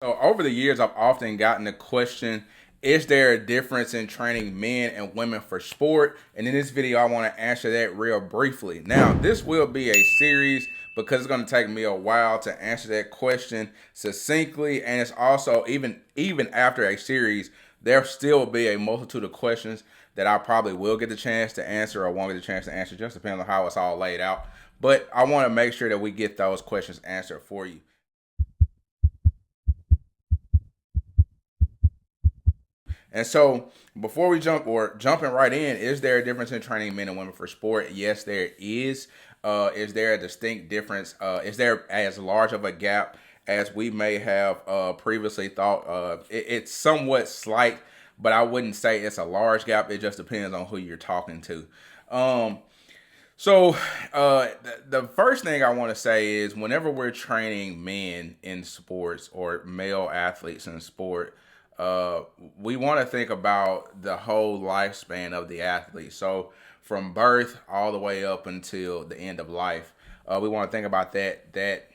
So over the years, I've often gotten the question, is there a difference in training men and women for sport? And in this video, I want to answer that real briefly. Now, this will be a series because it's going to take me a while to answer that question succinctly. And it's also, even after a series, there still be a multitude of questions that I probably will get the chance to answer or won't get the chance to answer, just depending on how it's all laid out. But I want to make sure that we get those questions answered for you. And so, before we jumping right in, is there a difference in training men and women for sport? Yes, there is. Is there a distinct difference? Is there as large of a gap as we may have previously thought? It's somewhat slight, but I wouldn't say it's a large gap. It just depends on who you're talking to. Um, the first thing I want to say is whenever we're training men in sports or male athletes in sport, uh, we want to think about the whole lifespan of the athlete. So from birth all the way up until the end of life, we want to think about that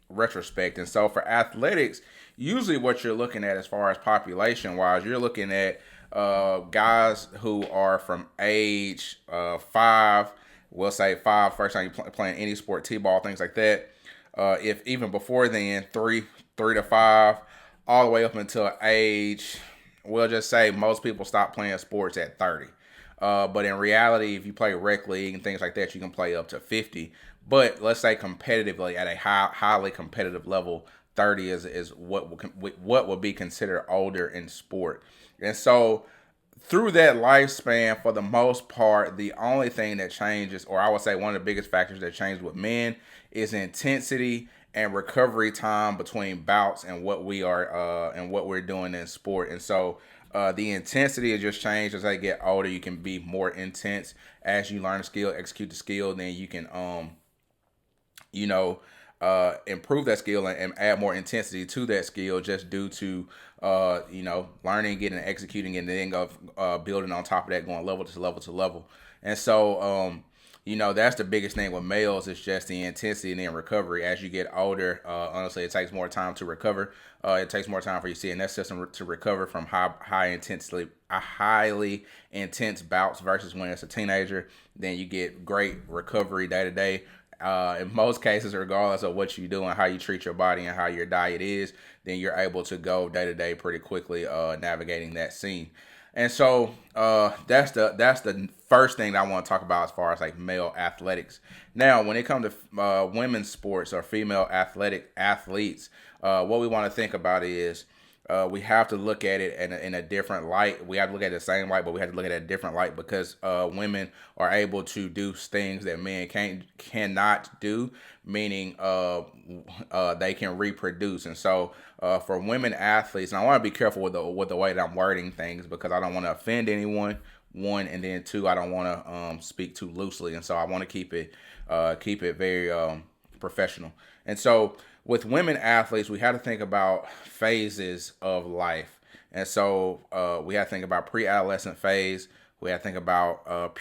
retrospect. And so for athletics, usually what you're looking at as far as population wise, you're looking at guys who are from age five, we'll say five, first time you playing any sport, t-ball, things like that. If even before then, three to five, all the way up until age, we'll just say most people stop playing sports at 30. But in reality, if you play rec league and things like that, you can play up to 50. But let's say competitively at a highly competitive level, 30 is what would be considered older in sport. And so through that lifespan, for the most part, the only thing that changes, or I would say one of the biggest factors that changes with men, is intensity and recovery time between bouts and what we're doing in sport. And so the intensity has just changed as they get older. You can be more intense as you learn a skill, execute the skill. Then you can you know, improve that skill and add more intensity to that skill just due to, learning, getting, executing, and then building on top of that, going level to level to level. And so, that's the biggest thing with males is just the intensity and then recovery. As you get older, honestly, it takes more time to recover. It takes more time for your CNS system to recover from highly intense bouts versus when it's a teenager. Then you get great recovery day to day. In most cases, regardless of what you do and how you treat your body and how your diet is, then you're able to go day to day pretty quickly, navigating that scene. And so that's the first thing that I want to talk about as far as like male athletics. Now, when it comes to women's sports or female athletes, what we want to think about is we have to look at it in a different light. We have to look at the same light, but we have to look at it in a different light because women are able to do things that men cannot do, meaning they can reproduce. And so for women athletes, and I want to be careful with the way that I'm wording things because I don't want to offend anyone. One, and then two, I don't want to speak too loosely, and so I want to keep it very professional. And so with women athletes, we had to think about phases of life. And so we had to think about pre-adolescent phase. We had to think about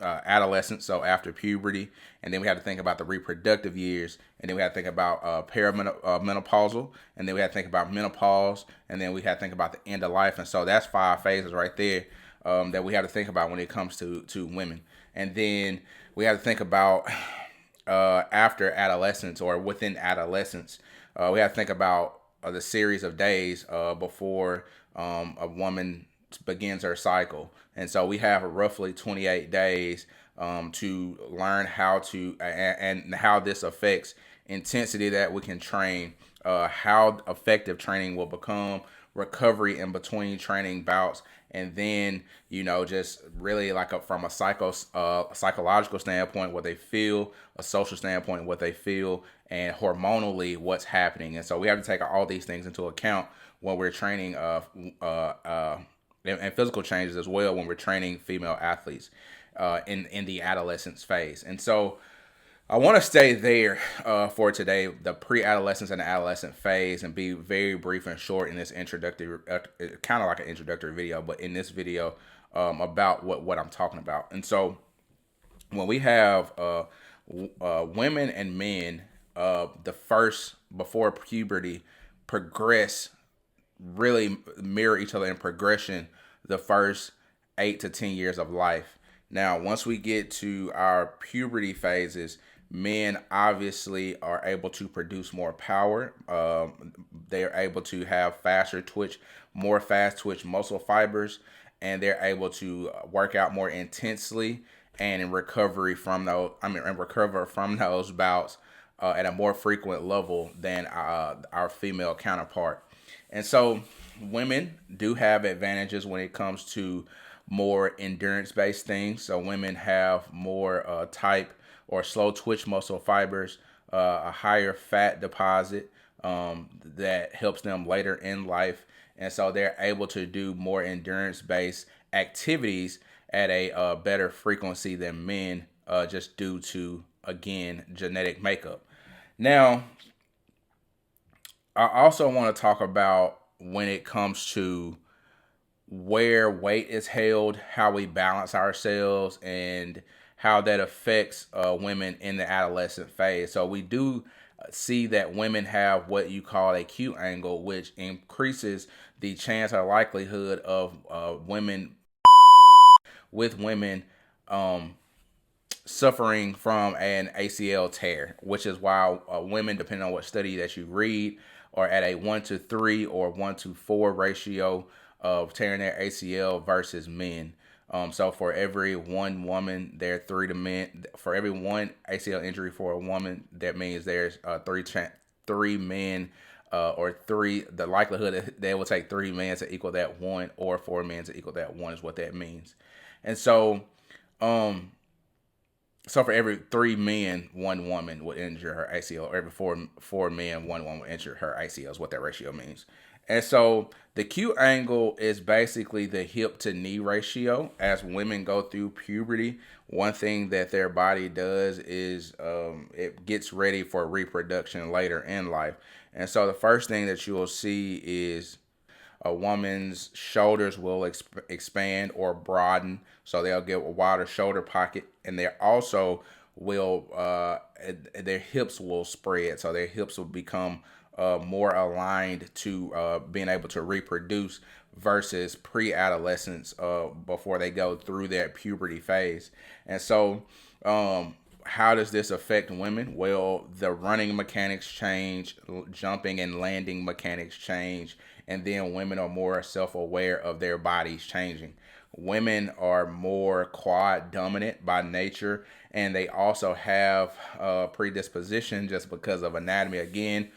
adolescence, so after puberty. And then we had to think about the reproductive years. And then we had to think about perimenopausal. And then we had to think about menopause. And then we had to think about the end of life. And so that's five phases right there that we have to think about when it comes to women. And then we have to think about after adolescence or within adolescence. We have to think about the series of days before a woman begins her cycle. And so we have roughly 28 days to learn how to and how this affects intensity that we can train, how effective training will become, recovery in between training bouts, and then just really like from a psychological standpoint what they feel, a social standpoint what they feel, and hormonally what's happening. And so we have to take all these things into account when we're training and physical changes as well when we're training female athletes in the adolescence phase. And so I want to stay there for today, the pre-adolescence and the adolescent phase, and be very brief and short in this introductory, kind of like an introductory video, but in this video about what I'm talking about. And so when we have women and men, the first before puberty progress, really mirror each other in progression the first 8 to 10 years of life. Now, once we get to our puberty phases, men obviously are able to produce more power. They are able to have faster twitch, more fast twitch muscle fibers, and they're able to work out more intensely and in recovery from those. And recover from those bouts at a more frequent level than our female counterpart. And so women do have advantages when it comes to more endurance based things. So women have more type or slow twitch muscle fibers, a higher fat deposit that helps them later in life. And so they're able to do more endurance based activities at a better frequency than men, just due to, again, genetic makeup. Now, I also want to talk about when it comes to where weight is held, how we balance ourselves, and how that affects women in the adolescent phase. So we do see that women have what you call a Q angle, which increases the chance or likelihood of women with women suffering from an ACL tear, which is why women, depending on what study that you read, are at a 1 to 3 or 1 to 4 ratio of tearing their ACL versus men. So for every one woman, there are 3 to men. For every one ACL injury for a woman, that means there's three men, or three. The likelihood that they will take 3 men to equal that one, or 4 men to equal that one, is what that means. And um, so for every 3 men, one woman would injure her ACL, or every four men, one woman would injure her ACL, is what that ratio means. And so the Q angle is basically the hip to knee ratio. As women go through puberty, one thing that their body does is it gets ready for reproduction later in life. And so the first thing that you will see is a woman's shoulders will expand or broaden, so they'll get a wider shoulder pocket, and they also will their hips will spread, so their hips will become more aligned to being able to reproduce versus pre-adolescence, before they go through that puberty phase. And so how does this affect women? Well, the running mechanics change, jumping and landing mechanics change, and then women are more self-aware of their bodies changing. Women are more quad dominant by nature, and they also have predisposition just because of anatomy. Again,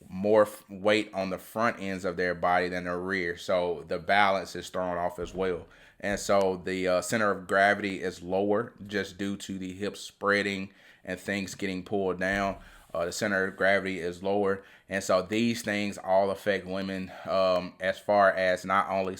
more weight on the front ends of their body than the rear, so the balance is thrown off as well. And so the center of gravity is lower just due to the hips spreading and things getting pulled down. The center of gravity is lower, and so these things all affect women, as far as not only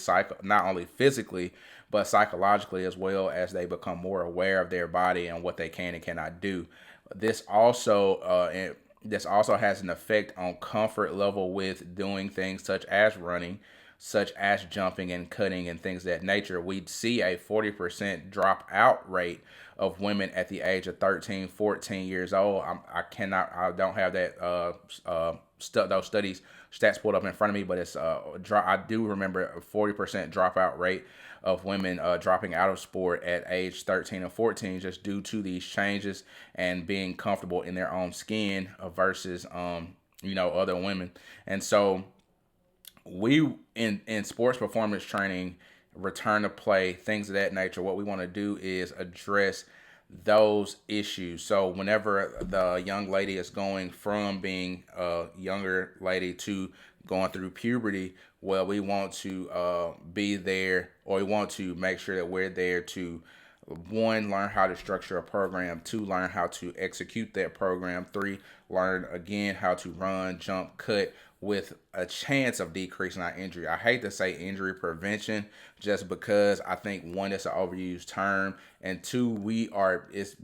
physically, but psychologically, as well, as they become more aware of their body and what they can and cannot do. This also this also has an effect on comfort level with doing things such as running, such as jumping and cutting and things of that nature. We'd see a 40% dropout rate of women at the age of 13, 14 years old. I don't have that those studies stats pulled up in front of me, but it's I do remember a 40% dropout rate of women dropping out of sport at age 13 or 14, just due to these changes and being comfortable in their own skin versus other women. And so we in sports performance training, return to play, things of that nature, what we want to do is address those issues. So whenever the young lady is going from being a younger lady to going through puberty, well, we want to be there, or we want to make sure that we're there to, one, learn how to structure a program, two, learn how to execute that program, three, learn again how to run, jump, cut with a chance of decreasing our injury. I hate to say injury prevention, just because I think, one, it's an overused term, and two, it's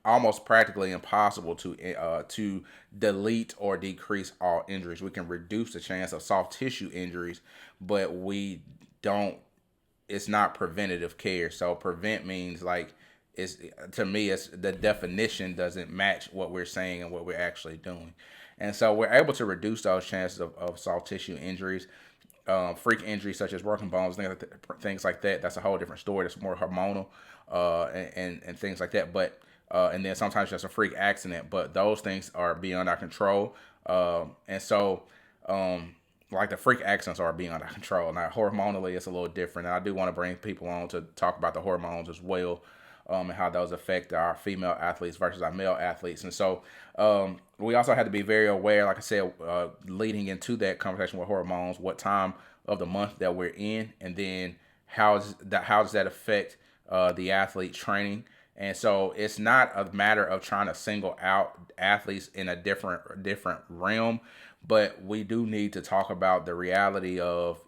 almost practically impossible to delete or decrease all injuries. We can reduce the chance of soft tissue injuries, but we don't. It's not preventative care. So prevent means, like, to me, it's the definition doesn't match what we're saying and what we're actually doing. And so we're able to reduce those chances of soft tissue injuries, freak injuries such as broken bones, things like that. That's a whole different story. That's more hormonal and things like that. But and then sometimes just a freak accident. But those things are beyond our control. And so like the freak accidents are beyond our control. Now hormonally, it's a little different. And I do want to bring people on to talk about the hormones as well. And how those affect our female athletes versus our male athletes. And so we also had to be very aware, like I said, leading into that conversation with hormones, what time of the month that we're in, and then how does that affect the athlete training. And so it's not a matter of trying to single out athletes in a different realm, but we do need to talk about the reality of,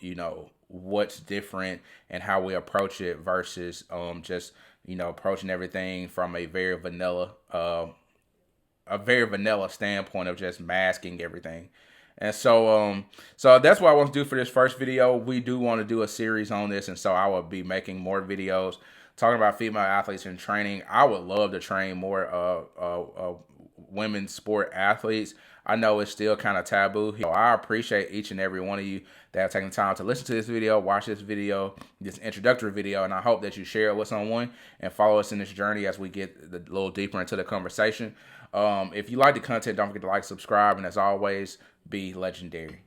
what's different and how we approach it versus just approaching everything from a very vanilla standpoint of just masking everything. And so that's what I want to do for this first video. We do want to do a series on this, and so I will be making more videos talking about female athletes in training. I would love to train more women's sport athletes. I know it's still kind of taboo. So I appreciate each and every one of you that have taken the time to listen to this video, watch this video, this introductory video, and I hope that you share it with someone and follow us in this journey as we get a little deeper into the conversation. If you like the content, don't forget to like, subscribe, and as always, be legendary.